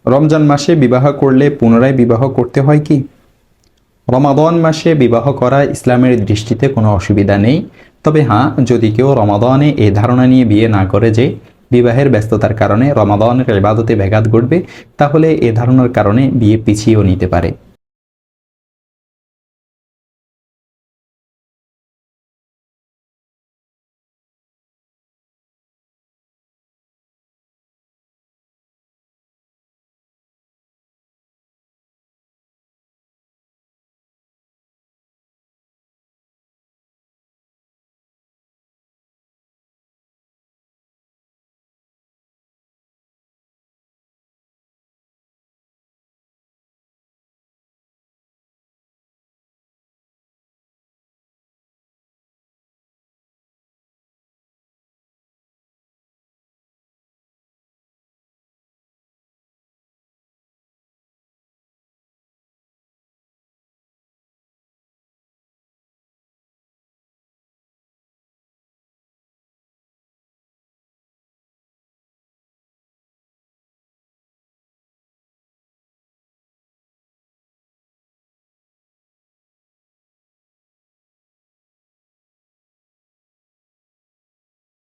রমজান মাসে বিবাহ করলে পুনরায় বিবাহ করতে হয় কি? রমাদান মাসে বিবাহ করা ইসলামের দৃষ্টিতে কোনো অসুবিধা নেই। তবে হ্যাঁ, যদি কেউ রমাদানে এই ধারণা নিয়ে বিয়ে না করে যে বিবাহের ব্যস্ততার কারণে রমাদানের ইবাদতে ব্যাঘাত ঘটবে, তাহলে এ ধারণার কারণে বিয়ে পিছিয়েও নিতে পারে।